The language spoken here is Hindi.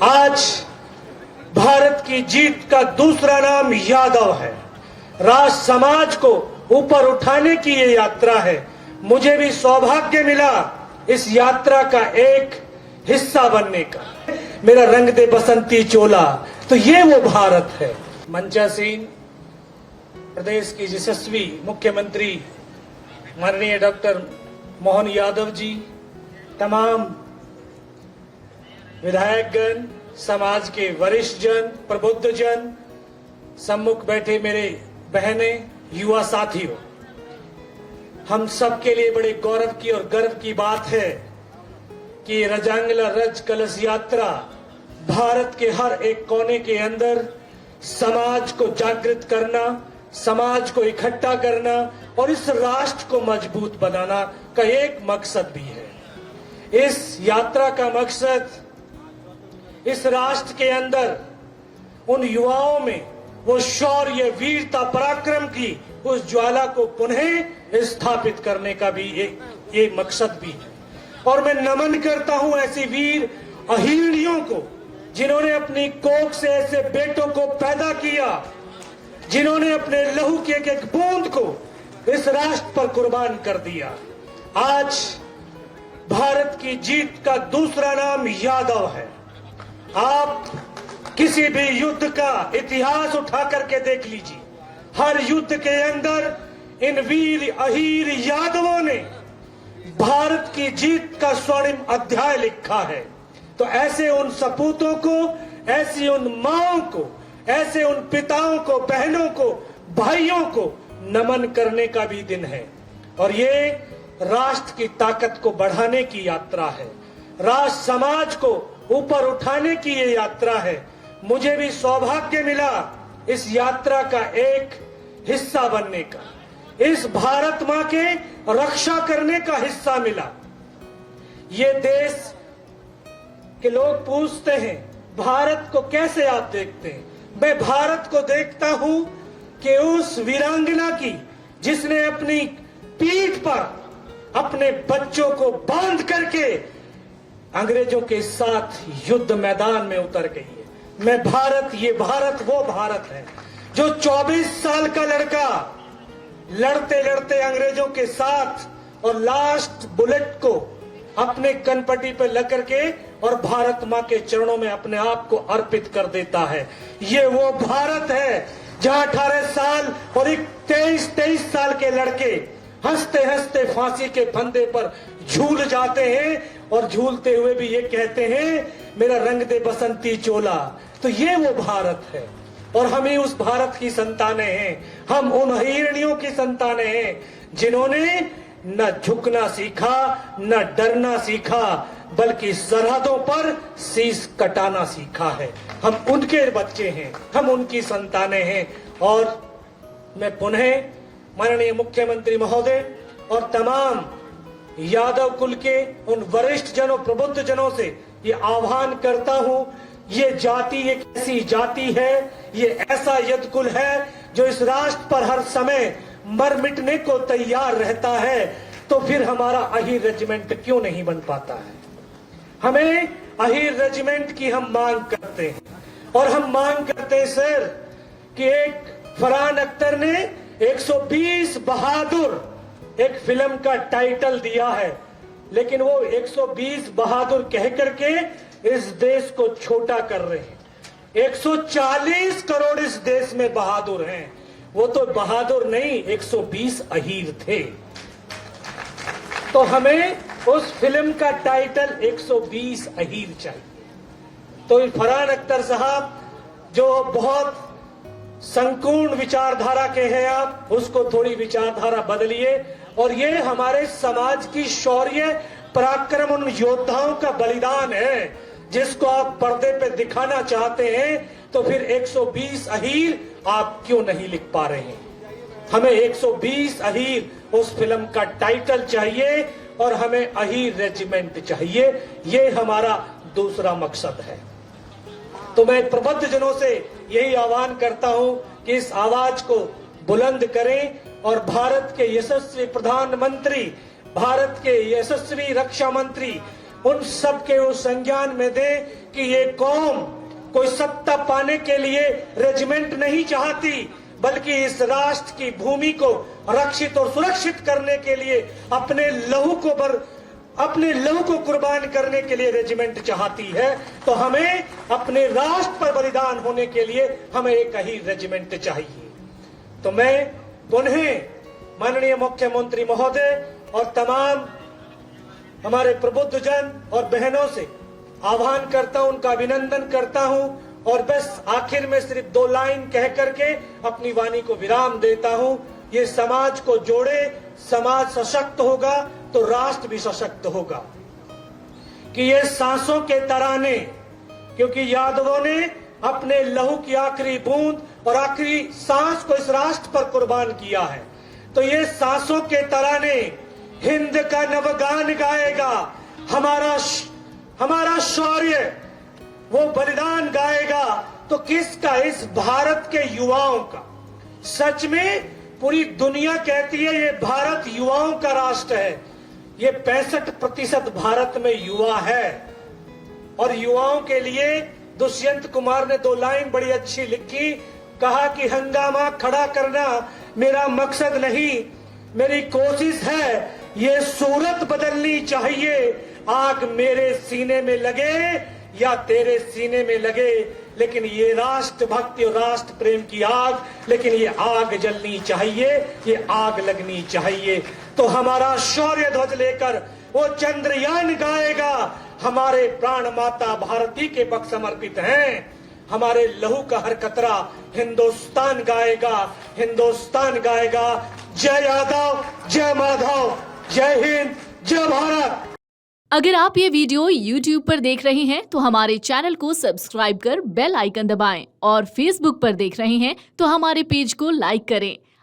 आज भारत की जीत का दूसरा नाम यादव है। राष्ट्र समाज को ऊपर उठाने की ये यात्रा है। मुझे भी सौभाग्य मिला इस यात्रा का एक हिस्सा बनने का। मेरा रंग दे बसंती चोला, तो ये वो भारत है। मंचासीन प्रदेश की यशस्वी मुख्यमंत्री माननीय डॉक्टर मोहन यादव जी, तमाम विधायकगण, समाज के वरिष्ठ जन, प्रबुद्ध जन, सम्मुख बैठे मेरे बहनें, युवा साथियों, हम सब के लिए बड़े गौरव की और गर्व की बात है कि रजांगला रज कलश यात्रा भारत के हर एक कोने के अंदर समाज को जागृत करना, समाज को इकट्ठा करना और इस राष्ट्र को मजबूत बनाना का एक मकसद भी है। इस यात्रा का मकसद इस राष्ट्र के अंदर उन युवाओं में वो शौर्य, वीरता, पराक्रम की उस ज्वाला को पुनः स्थापित करने का भी एक मकसद भी है। और मैं नमन करता हूं ऐसी वीर अहीणियों को जिन्होंने अपनी कोख से ऐसे बेटों को पैदा किया, जिन्होंने अपने लहू की एक एक बूंद को इस राष्ट्र पर कुर्बान कर दिया। आज भारत की जीत का दूसरा नाम यादव है। आप किसी भी युद्ध का इतिहास उठा करके देख लीजिए, हर युद्ध के अंदर इन वीर अहीर यादवों ने भारत की जीत का स्वर्णिम अध्याय लिखा है। तो ऐसे उन सपूतों को, ऐसी उन माओं को, ऐसे उन पिताओं को, बहनों को, भाइयों को नमन करने का भी दिन है। और ये राष्ट्र की ताकत को बढ़ाने की यात्रा है, राष्ट्र समाज को ऊपर उठाने की ये यात्रा है। मुझे भी सौभाग्य मिला इस यात्रा का एक हिस्सा बनने का, इस भारत मां के रक्षा करने का हिस्सा मिला। ये देश के लोग पूछते हैं भारत को कैसे आप देखते हैं। मैं भारत को देखता हूं कि उस वीरांगना की जिसने अपनी पीठ पर अपने बच्चों को बांध करके अंग्रेजों के साथ युद्ध मैदान में उतर गई है। मैं भारत, ये भारत वो भारत है जो 24 साल का लड़का लड़ते लड़ते अंग्रेजों के साथ और लास्ट बुलेट को अपने कनपटी पर लग करके और भारत मां के चरणों में अपने आप को अर्पित कर देता है। ये वो भारत है जहां 18 साल और एक 23 साल के लड़के हंसते हंसते फांसी के फंदे पर झूल जाते हैं और झूलते हुए भी ये कहते हैं मेरा रंग दे बसंती चोला। तो ये वो भारत है और हम ही उस भारत की संतानें हैं। हम उन हिरणियों की संतानें हैं जिन्होंने न झुकना सीखा, न डरना सीखा, बल्कि सरहदों पर शीश कटाना सीखा है। हम उनके बच्चे हैं, हम उनकी संतानें हैं। और मैं पुनः माननीय मुख्यमंत्री महोदय और तमाम यादव कुल के उन वरिष्ठ जनों, प्रबुद्ध जनों से ये आह्वान करता हूं, ये जाति एक ऐसी जाति है, ये ऐसा यद कुल है जो इस राष्ट्र पर हर समय मर मिटने को तैयार रहता है। तो फिर हमारा अहीर रेजिमेंट क्यों नहीं बन पाता है? हमें अहीर रेजिमेंट की हम मांग करते हैं और हम मांग करते हैं सर कि एक फरहान अख्तर ने 120 बहादुर एक फिल्म का टाइटल दिया है, लेकिन वो 120 बहादुर कह करके इस देश को छोटा कर रहे हैं। 140 करोड़ इस देश में बहादुर हैं। वो तो बहादुर नहीं, 120 अहीर थे। तो हमें उस फिल्म का टाइटल 120 अहीर चाहिए। तो फरहान अख्तर साहब जो बहुत संपूर्ण विचारधारा के हैं, आप उसको थोड़ी विचारधारा बदलिए और ये हमारे समाज की शौर्य, पराक्रम, उन योद्धाओं का बलिदान है जिसको आप पर्दे पे दिखाना चाहते हैं। तो फिर 120 अहीर आप क्यों नहीं लिख पा रहे हैं? हमें 120 अहीर उस फिल्म का टाइटल चाहिए और हमें अहीर रेजिमेंट चाहिए। ये हमारा दूसरा मकसद है। तो मैं प्रबुद्ध जनों से यही आह्वान करता हूं कि इस आवाज को बुलंद करें और भारत के यशस्वी प्रधानमंत्री, भारत के यशस्वी रक्षा मंत्री, उन सब के वो संज्ञान में दे कि ये कौम कोई सत्ता पाने के लिए रेजिमेंट नहीं चाहती, बल्कि इस राष्ट्र की भूमि को रक्षित और सुरक्षित करने के लिए अपने लहू को कुर्बान करने के लिए रेजिमेंट चाहती है। तो हमें अपने राष्ट्र पर बलिदान होने के लिए हमें एक ही रेजिमेंट चाहिए। तो मैं पुनः माननीय मुख्यमंत्री महोदय और तमाम हमारे प्रबुद्ध जन और बहनों से आह्वान करता हूं, उनका अभिनंदन करता हूं और बस आखिर में सिर्फ 2 लाइन कह करके अपनी वाणी को विराम देता हूं। ये समाज को जोड़े, समाज सशक्त होगा तो राष्ट्र भी सशक्त होगा। कि ये सांसों के तराने, क्योंकि यादवों ने अपने लहू की आखिरी बूंद और आखिरी सांस को इस राष्ट्र पर कुर्बान किया है, तो ये सांसों के तराने हिंद का नवगान गाएगा, हमारा शौर्य वो बलिदान गाएगा। तो किसका? इस भारत के युवाओं का। सच में पूरी दुनिया कहती है ये भारत युवाओं का राष्ट्र है। ये 65% भारत में युवा है और युवाओं के लिए दुष्यंत कुमार ने 2 लाइन बड़ी अच्छी लिखी। कहा कि हंगामा खड़ा करना मेरा मकसद नहीं, मेरी कोशिश है ये सूरत बदलनी चाहिए। आग मेरे सीने में लगे या तेरे सीने में लगे, लेकिन ये राष्ट्र भक्ति और राष्ट्र प्रेम की आग, लेकिन ये आग जलनी चाहिए, ये आग लगनी चाहिए। तो हमारा शौर्य ध्वज लेकर वो चंद्रयान गाएगा। हमारे प्राण माता भारती के पक्ष समर्पित हैं। हमारे लहू का हर कतरा हिंदुस्तान गाएगा, हिंदुस्तान गाएगा। जय यादव, जय माधव, जय हिंद, जय भारत। अगर आप ये वीडियो YouTube पर देख रहे हैं तो हमारे चैनल को सब्सक्राइब कर बेल आइकन दबाएं और Facebook पर देख रहे हैं तो हमारे पेज को लाइक करें।